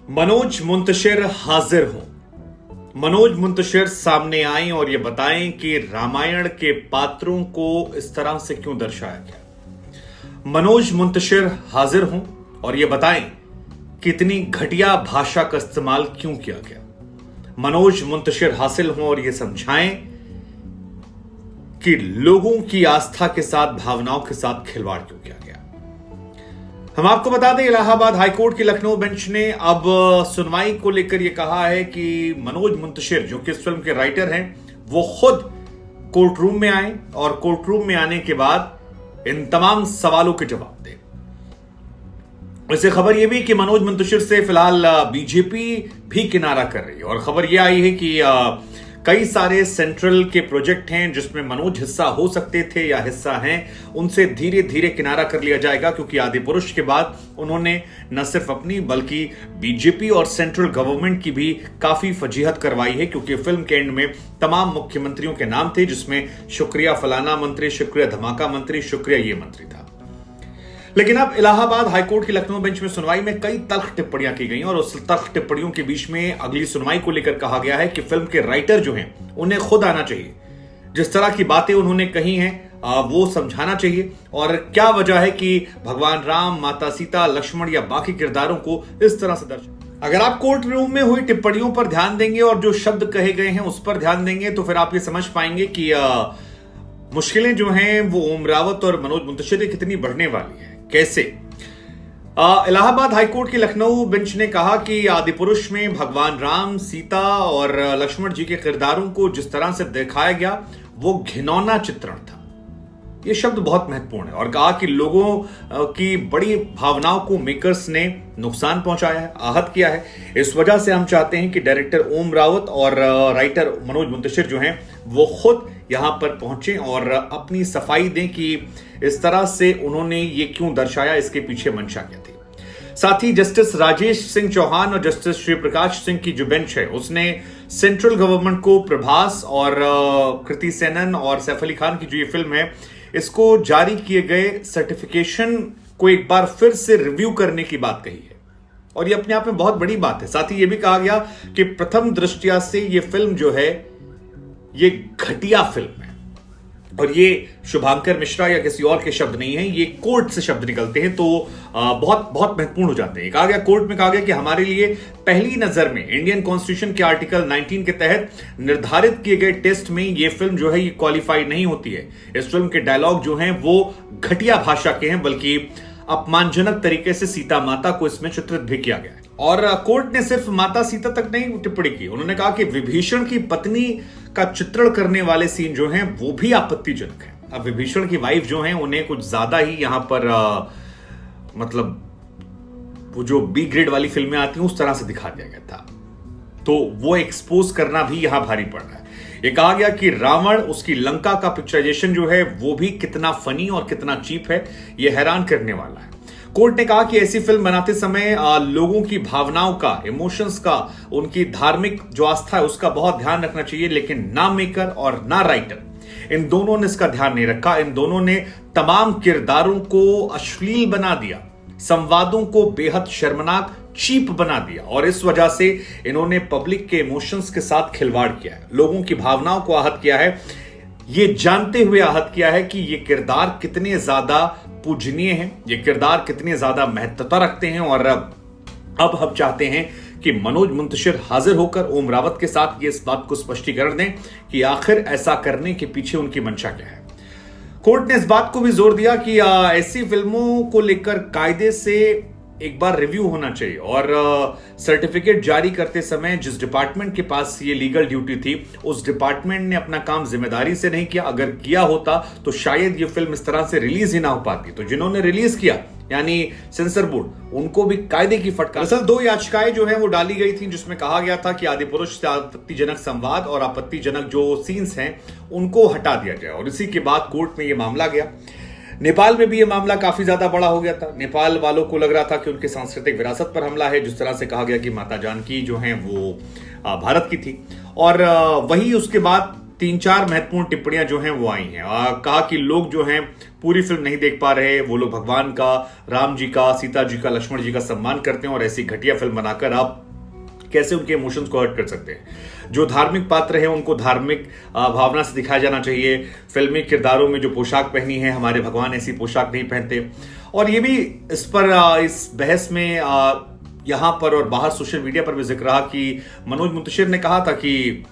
मनोज मुंतशिर हाजिर हों। मनोज मुंतशिर सामने आए और ये बताएं कि रामायण के पात्रों को इस तरह से क्यों दर्शाया गया। मनोज मुंतशिर हाजिर हों और ये बताएं कि इतनी घटिया भाषा का इस्तेमाल क्यों किया गया। मनोज मुंतशिर हासिल हों और ये समझाएं कि लोगों की आस्था के साथ, भावनाओं के साथ खिलवाड़ क्यों किया गया। हम आपको बता दें, इलाहाबाद हाईकोर्ट की लखनऊ बेंच ने अब सुनवाई को लेकर यह कहा है कि मनोज मुंतशिर, जो कि इस फिल्म के राइटर हैं, वो खुद कोर्ट रूम में आए और कोर्ट रूम में आने के बाद इन तमाम सवालों के जवाब दें। वैसे खबर यह भी कि मनोज मुंतशिर से फिलहाल बीजेपी भी किनारा कर रही है और खबर यह आई है कि कई सारे सेंट्रल के प्रोजेक्ट हैं जिसमें मनोज हिस्सा हो सकते थे या हिस्सा हैं, उनसे धीरे धीरे किनारा कर लिया जाएगा, क्योंकि आदिपुरुष के बाद उन्होंने न सिर्फ अपनी बल्कि बीजेपी और सेंट्रल गवर्नमेंट की भी काफी फजीहत करवाई है, क्योंकि फिल्म के एंड में तमाम मुख्यमंत्रियों के नाम थे, जिसमें शुक्रिया फलाना मंत्री, शुक्रिया धमाका मंत्री, शुक्रिया ये मंत्री था। लेकिन अब इलाहाबाद हाईकोर्ट की लखनऊ बेंच में सुनवाई में कई तल्ख टिप्पणियां की गई और उस तल्ख टिप्पणियों के बीच में अगली सुनवाई को लेकर कहा गया है कि फिल्म के राइटर जो हैं उन्हें खुद आना चाहिए, जिस तरह की बातें उन्होंने कही हैं वो समझाना चाहिए, और क्या वजह है कि भगवान राम, माता सीता, लक्ष्मण या बाकी किरदारों को इस तरह से दर्शाया। अगर आप कोर्ट रूम में हुई टिप्पणियों पर ध्यान देंगे और जो शब्द कहे गए हैं उस पर ध्यान देंगे तो फिर आप ये समझ पाएंगे कि मुश्किलें जो हैं वो ओम रावत और मनोज मुंतशिर कितनी बढ़ने वाली है। कैसे? इलाहाबाद हाईकोर्ट की लखनऊ बेंच ने कहा कि आदिपुरुष में भगवान राम, सीता और लक्ष्मण जी के किरदारों को जिस तरह से दिखाया गया वो घिनौना चित्रण था। ये शब्द बहुत महत्वपूर्ण है और कहा कि लोगों की बड़ी भावनाओं को मेकर्स ने नुकसान पहुंचाया है, आहत किया है। इस वजह से हम चाहते हैं कि डायरेक्टर ओम रावत और राइटर मनोज मुंतशिर जो हैं वो खुद यहां पर पहुंचे और अपनी सफाई दें कि इस तरह से उन्होंने ये क्यों दर्शाया, इसके पीछे मंशा क्या थी। साथ ही जस्टिस राजेश सिंह चौहान और जस्टिस श्री प्रकाश सिंह की जो बेंच है उसने सेंट्रल गवर्नमेंट को प्रभास और कृति सेनन और सैफ अली खान की जो ये फिल्म है इसको जारी किए गए सर्टिफिकेशन को एक बार फिर से रिव्यू करने की बात कही है और ये अपने आप में बहुत बड़ी बात है। साथ ही ये भी कहा गया कि प्रथम दृष्टया से ये फिल्म जो है ये घटिया फिल्म है और ये शुभांकर मिश्रा या किसी और के शब्द नहीं है, ये कोर्ट से शब्द निकलते हैं तो बहुत बहुत महत्वपूर्ण हो जाते हैं। कहा गया, कोर्ट में कहा गया कि हमारे लिए पहली नजर में इंडियन कॉन्स्टिट्यूशन के आर्टिकल 19 के तहत निर्धारित किए गए टेस्ट में ये फिल्म जो है ये क्वालिफाई नहीं होती है। इस फिल्म के डायलॉग जो हैं वो घटिया भाषा के हैं, बल्कि अपमानजनक तरीके से सीता माता को इसमें चित्रित भी किया गया है। और कोर्ट ने सिर्फ माता सीता तक नहीं टिप्पणी की, उन्होंने कहा कि विभीषण की पत्नी का चित्रण करने वाले सीन जो हैं वो भी आपत्तिजनक है। अब विभीषण की वाइफ जो हैं उन्हें कुछ ज्यादा ही यहां पर मतलब वो जो बी ग्रेड वाली फिल्में आती हैं उस तरह से दिखा दिया गया था, तो वो एक्सपोज करना भी यहां भारी पड़ रहा है। ये कहा गया कि रावण, उसकी लंका का पिक्चराइजेशन जो है वो भी कितना फनी और कितना चीप है, ये हैरान करने वाला है। कोर्ट ने कहा कि ऐसी फिल्म बनाते समय लोगों की भावनाओं का, इमोशंस का, उनकी धार्मिक जो आस्था है उसका बहुत ध्यान रखना चाहिए, लेकिन ना मेकर और ना राइटर, इन दोनों ने इसका ध्यान नहीं रखा। इन दोनों ने तमाम किरदारों को अश्लील बना दिया, संवादों को बेहद शर्मनाक, चीप बना दिया और इस वजह से इन्होंने पब्लिक के इमोशंस के साथ खिलवाड़ किया है, लोगों की भावनाओं को आहत किया है, ये जानते हुए आहत किया है कि ये किरदार कितने ज्यादा पूजनीय हैं, ये किरदार कितने ज्यादा महत्वता रखते हैं। और अब हम चाहते हैं कि मनोज मुंतशिर हाजिर होकर ओम रावत के साथ ये इस बात को स्पष्टीकरण दें कि आखिर ऐसा करने के पीछे उनकी मंशा क्या है। कोर्ट ने इस बात को भी जोर दिया कि ऐसी फिल्मों को लेकर कायदे से एक बार रिव्यू होना चाहिए और सर्टिफिकेट जारी करते समय जिस डिपार्टमेंट के पास ये लीगल ड्यूटी थी उस डिपार्टमेंट ने अपना काम जिम्मेदारी से नहीं किया। अगर किया होता तो शायद ये फिल्म इस तरह से रिलीज ही ना हो पाती। तो जिन्होंने रिलीज किया यानी सेंसर बोर्ड, उनको भी कायदे की फटकार। असल 2 याचिकाएं जो है वो डाली गई थी जिसमें कहा गया था कि आदिपुरुष से आपत्तिजनक संवाद और आपत्तिजनक जो सीन्स हैं उनको हटा दिया जाए और इसी के बाद कोर्ट में ये मामला गया। नेपाल में भी ये मामला काफी ज्यादा बड़ा हो गया था। नेपाल वालों को लग रहा था कि उनकी सांस्कृतिक विरासत पर हमला है, जिस तरह से कहा गया कि माता जानकी जो हैं वो भारत की थी और वही उसके बाद 3-4 महत्वपूर्ण टिप्पणियां जो हैं वो आई हैं। कहा कि लोग जो हैं पूरी फिल्म नहीं देख पा रहे, वो लोग भगवान का, राम जी का, सीता जी का, लक्ष्मण जी का सम्मान करते हैं और ऐसी घटिया फिल्म बनाकर आप कैसे उनके इमोशंस को हर्ट कर सकते हैं। जो धार्मिक पात्र हैं उनको धार्मिक भावना से दिखाया जाना चाहिए। फिल्मी किरदारों में जो पोशाक पहनी है, हमारे भगवान ऐसी पोशाक नहीं पहनते। और ये भी इस पर इस बहस में यहां पर और बाहर सोशल मीडिया पर भी जिक्र रहा कि मनोज मुंतशिर ने कहा था कि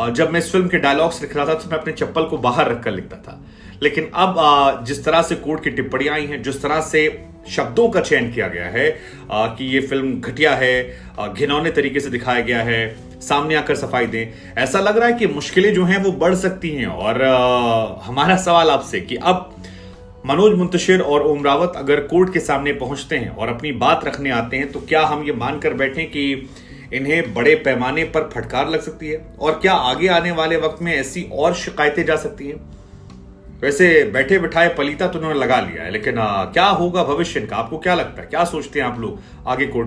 जब मैं इस फिल्म के डायलॉग्स लिख रहा था तो मैं अपने चप्पल को बाहर रखकर लिखता था। लेकिन अब जिस तरह से कोर्ट की टिप्पणियां आई हैं, जिस तरह से शब्दों का चयन किया गया है कि ये फिल्म घटिया है, घिनौने तरीके से दिखाया गया है, सामने आकर सफाई दें, ऐसा लग रहा है कि मुश्किलें जो हैं वो बढ़ सकती हैं। और हमारा सवाल आपसे कि अब मनोज मुंतशिर और ओम रावत अगर कोर्ट के सामने पहुंचते हैं और अपनी बात रखने आते हैं तो क्या हम ये मानकर बैठें कि इन्हें बड़े पैमाने पर फटकार लग सकती है? और क्या आगे आने वाले वक्त में ऐसी और शिकायतें जा सकती हैं? वैसे बैठे बिठाए पलीता तो उन्होंने लगा लिया है, लेकिन क्या होगा भविष्य का? आपको क्या लगता है, क्या सोचते हैं आप लोग आगे कोर्ट